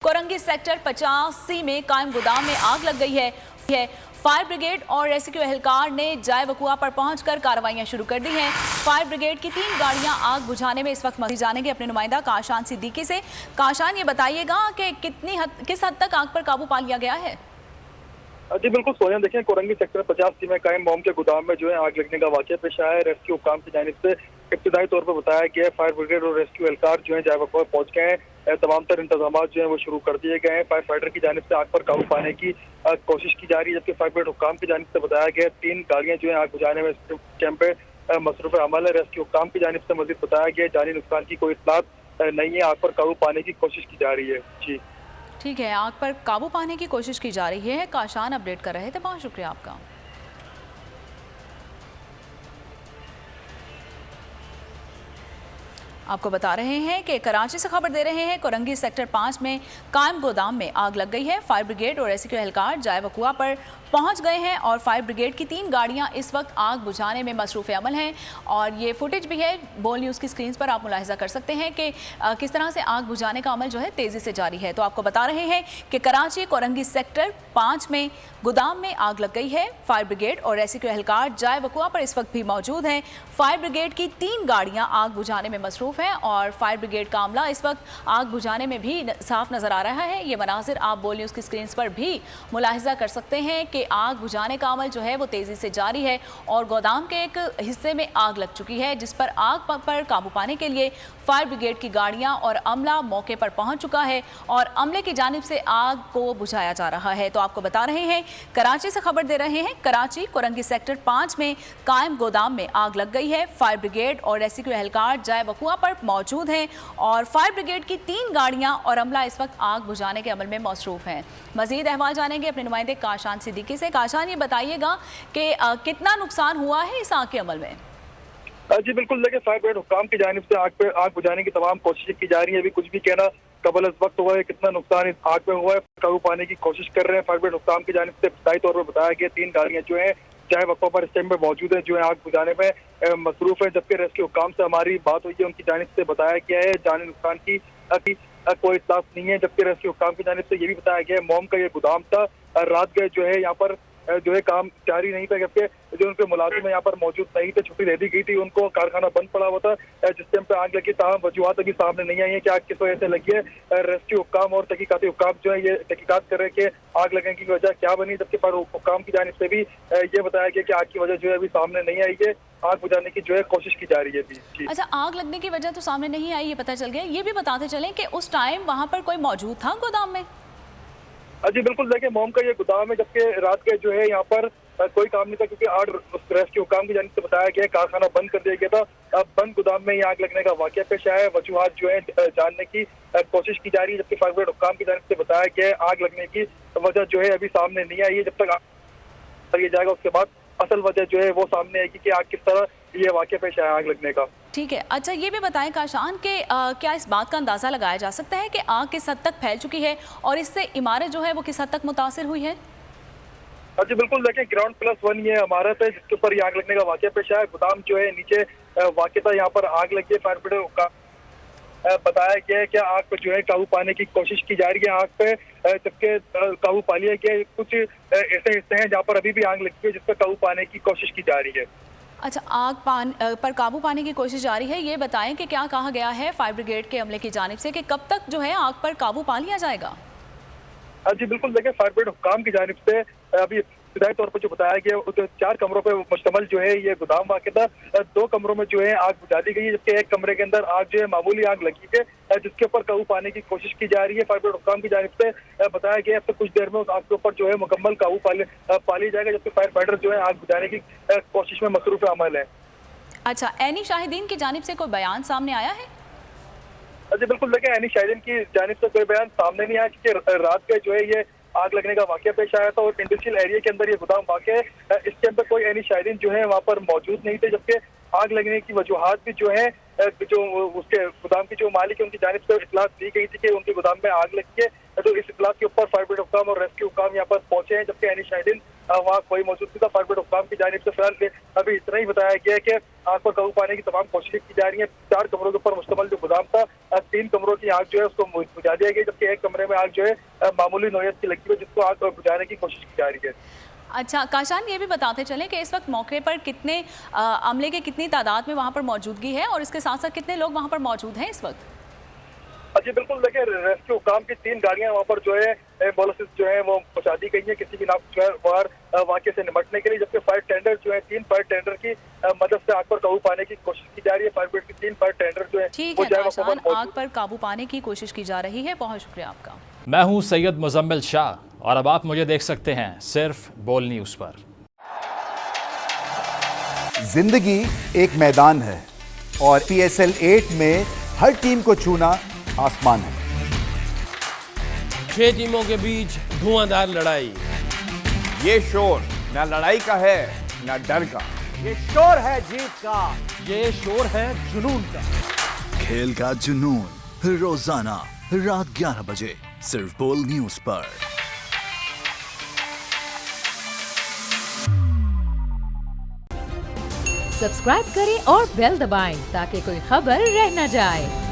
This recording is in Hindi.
कोरंगी सेक्टर 85 में कायम गोदाम में आग लग गई है। फायर ब्रिगेड और रेस्क्यू एहलकार ने जाय वकुआ पर पहुंचकर कार्रवाइयां शुरू कर दी हैं। फायर ब्रिगेड की 3 गाड़ियां आग बुझाने में इस वक्त मजीद जानेंगे अपने नुमाइंदा काशान सिद्दीकी से। काशान, ये बताइएगा कि किस हद तक आग पर काबू पा लिया गया है? जी बिल्कुल सोनिया, देखिए कोरंगी सेक्टर 85 में कायम मोम के गोदाम में जो है आग लगने का वाकया पेश आया है। रेस्क्यू काम की जानिब से इब्तिदाई तौर पर बताया गया है फायर ब्रिगेड और रेस्क्यू एहलकार जो है जाय वक़्त पहुंच गए हैं। तमाम तर इंतजाम जो है वो शुरू कर दिए गए हैं। फायर फाइटर की जानिब से आग पर काबू पाने की कोशिश की जा रही है, जबकि फायर ब्रिगेड हुक्काम की जानिब से बताया गया 3 गाड़ियां जो है आग बुझाने में कैंप पे मसरूफ अमल है। रेस्क्यू हुक्काम की जानिब से मजीद बताया गया जानी नुकसान की कोई इत्तलात नहीं है। आग पर काबू पाने की कोशिश की जा रही है। जी ठीक है, आग पर काबू पाने की कोशिश की जा रही है। काशान अपडेट कर रहे थे, बहुत शुक्रिया आपका। आपको बता रहे हैं कि कराची से खबर दे रहे हैं, कोरंगी सेक्टर 5 में कायम गोदाम में आग लग गई है। फायर ब्रिगेड और रेस्क्यू एहलकार जाय वकुआ पर पहुंच गए हैं और फायर ब्रिगेड की 3 गाड़ियां इस वक्त आग बुझाने में मसरूफ़ अमल हैं। और ये फुटेज भी है बोल न्यूज़ की स्क्रीन पर, आप मुलाहिजा कर सकते हैं कि किस तरह से आग बुझाने का अमल जो है तेज़ी से जारी है। तो आपको बता रहे हैं कि कराची कोरंगी सेक्टर 5 में गोदाम में आग लग गई है। फायर ब्रिगेड और रेस्क्यू एहलकार जाय वकुआ पर इस वक्त भी मौजूद हैं। फायर ब्रिगेड की 3 गाड़ियां आग बुझाने में मसरूफ़ हैं और फायर ब्रिगेड का अमला इस वक्त आग बुझाने में भी साफ नजर आ रहा है। ये मनाजिर आप बोल न्यूज़ की स्क्रीन पर भी मुलाहिजा कर सकते हैं कि आग बुझाने का अमल जो है वो तेज़ी से जारी है और गोदाम के एक हिस्से में आग लग चुकी है, जिस पर आग पर काबू पाने के लिए फायर ब्रिगेड की गाड़ियां और अमला मौके पर पहुंच चुका है और अमले की जानिब से आग को बुझाया जा रहा है। तो आपको बता रहे हैं, कराची से खबर दे रहे हैं, कराची कोरंगी सेक्टर 5 में कायम गोदाम में आग लग गई है। फायर ब्रिगेड और रेस्क्यू एहलकार जाय वकुआ पर मौजूद हैं और फायर ब्रिगेड की 3 गाड़ियां और अमला इस वक्त आग बुझाने के अमल में मसरूफ हैं। मजीद अहवाल जानेंगे अपने नुमाइंदे काशान सिद्दीकी से। काशान, ये बताइएगा कि कितना नुकसान हुआ है इस आग के अमल में? जी बिल्कुल, देखिए फायर ब्रिगेड हुक्काम की जानिब से आग बुझाने की तमाम कोशिशें की जा रही है। अभी कुछ भी कहना कबल इस वक्त हुआ है, कितना नुकसान इस आग में हुआ है काबू पाने की कोशिश कर रहे हैं। फायर ब्रिगेड हुक्काम की जानिब से इब्तिदाई तौर पर बताया गया 3 गाड़ियां जो है चाहे वक़्फ़ा पर इस टाइम में मौजूद है, जो है आग बुझाने में मसरूफ है। जबकि रेस्क्यू हुक्काम से हमारी बात हुई है, उनकी जानिब से बताया गया है जानी नुकसान की कोई इत्तलात नहीं है। जबकि रेस्क्यू हुक्काम की जानिब से ये भी बताया गया है मोम का ये गोदाम था, रात गए जो है यहाँ पर जो है काम जारी नहीं था, जबकि जो उनके मुलाजिम यहाँ पर मौजूद नहीं थे, छुट्टी दे दी गई थी, उनको कारखाना बंद पड़ा हुआ था जिस टाइम पे आग लगी। तमाम वजूहत अभी सामने नहीं आई है कि आग किस वजह से लगी है। रेस्क्यू हुक्काम और तहकीकाती हुक्काम जो है ये तहकीकात कर रहे हैं कि आग लगने की वजह क्या बनी, जबकि फायर हुक्काम की जानिब से भी ये बताया गया कि आग की वजह जो है अभी सामने नहीं आई है। आग बुझाने की जो है कोशिश की जा रही है अभी। अच्छा, आग लगने की वजह तो सामने नहीं आई, ये पता चल गया। ये भी बताते चलें कि उस टाइम वहाँ पर कोई मौजूद था गोदाम में? जी बिल्कुल, देखिए मोम का ये गोदाम है, जबकि रात के जो है यहाँ पर कोई काम नहीं था, क्योंकि 8 रेस्क्यू हुक्काम की जानिब से बताया गया कारखाना बंद कर दिया गया था। अब बंद गोदाम में ये आग लगने का वाकया पेश आया है। वजूहात जो है जानने की कोशिश की जा रही है, जबकि फायर ब्रिगेड हुक्काम की जानिब से बताया गया आग लगने की वजह जो है अभी सामने नहीं आई है। जब तक आग ये जाएगा उसके बाद असल वजह जो है वो सामने आएगी कि आग किस तरह ये वाकया पेश आया आग लगने का। ठीक है, अच्छा ये भी बताएं काशान कि क्या इस बात का अंदाज़ा लगाया जा सकता है कि आग किस हद तक फैल चुकी है और इससे इमारत जो है वो किस हद तक मुतासिर हुई है? जी बिल्कुल, देखिए ग्राउंड +1 ये इमारत है जिसके ऊपर ये आग लगने का वाकया पेश आया। गोदाम जो है नीचे वाकई था, यहाँ पर आग लगी है। फायर ब्रिगेड का बताया गया है कि आग पर जो है काबू पाने की कोशिश की जा रही है। आग पे जबकि काबू पा लिया गया, कुछ ऐसे हिस्से हैं जहाँ पर अभी भी आग लगी है जिस पर काबू पाने की कोशिश की जा रही है। अच्छा, आग पर काबू पाने की कोशिश जारी है। ये बताएं कि क्या कहा गया है फायर ब्रिगेड के अमले की जानिब से कि कब तक जो है आग पर काबू पा लिया जाएगा? जी बिल्कुल, देखिए फायर ब्रिगेड हुक्काम की जानिब से अभी इब्तिदाई तौर पर जो बताया गया तो 4 कमरों पे मुश्तमल जो है ये गोदाम वाक़ई था। 2 कमरों में जो है आग बुझा दी गई है, जबकि 1 कमरे के अंदर आग जो है मामूली आग लगी है जिसके ऊपर काबू पाने की कोशिश की जा रही है। फायर ब्रिगेड हुक्काम की जानिब से बताया गया अब कुछ देर में उस आग के ऊपर जो है मुकम्मल काबू पा लिया जाएगा, जबकि फायर फाइटर जो है आग बुझाने की कोशिश में मसरूफ अमल है। अच्छा, ऐनी शाहिदीन की जानिब से कोई बयान सामने आया है? जी बिल्कुल, देखिए ऐनी शाहिदीन की जानिब से कोई बयान सामने नहीं आया, क्योंकि रात के जो है ये आग लगने का वाकया पेश आया था और इंडस्ट्रियल एरिया के अंदर ये गोदाम वाक़ है। इस टाइम पर कोई ऐनी शाहिदीन जो है वहाँ पर मौजूद नहीं थे, जबकि आग लगने की वजूहात भी जो है जो उसके गोदाम की जो मालिक है उनकी जानिब से इतलात दी गई थी कि उनके गोदाम में आग लगी है। तो इस इतलात के ऊपर फायर ब्रिगेड हुक्काम और रेस्क्यू हुक्काम यहाँ पर पहुंचे हैं, जबकि ऐनी शाहिदीन वहाँ कोई मौजूद नहीं था। फायर ब्रिगेड हुक्काम की जानिब से फिलहाल अभी इतना ही बताया गया है कि आग पर काबू पाने की तमाम कोशिशें की जा रही है। 4 कमरों के ऊपर मुश्तमिल जो गोदाम था, 3 कमरों की आग जो है उसको बुझा दिया गया, जबकि एक कमरे में आग जो है मामूली नौयत की लगी हुई है, जिसको आग बुझाने की कोशिश की जा रही है। अच्छा काशान, ये भी बताते चलें कि इस वक्त मौके पर कितने अमले के कितनी तादाद में वहाँ पर मौजूदगी है और इसके साथ साथ कितने लोग वहाँ पर मौजूद हैं इस वक्त? जी बिल्कुल, देखिए रेस्क्यू काम की 3 गाड़ियां वहाँ पर जो है एम्बुलेंस जो है वो पहुंचा दी गई है किसी भी नाम जो है बाहर वाक़े से निपटने के लिए, जबकि फायर टेंडर जो है 3 फायर टेंडर की मदद से आग पर काबू पाने की कोशिश की जा रही है। फायर ब्रिगेड की 3 फायर टेंडर जो है ठीक है काशान, आग पर काबू पाने की कोशिश की जा रही है। बहुत शुक्रिया आपका। मैं हूं सैयद मुजम्मिल शाह और अब आप मुझे देख सकते हैं सिर्फ बोल न्यूज़ पर। जिंदगी एक मैदान है और PSL 8 में हर टीम को छूना आसमान है। 6 टीमों के बीच धुआंधार लड़ाई। ये शोर ना लड़ाई का है ना डर का, ये शोर है जीत का, ये शोर है जुनून का। खेल का जुनून रोजाना रात 11 बजे सिर्फ बोल न्यूज पर। सब्सक्राइब करें और बेल दबाएं ताकि कोई खबर रह न जाए।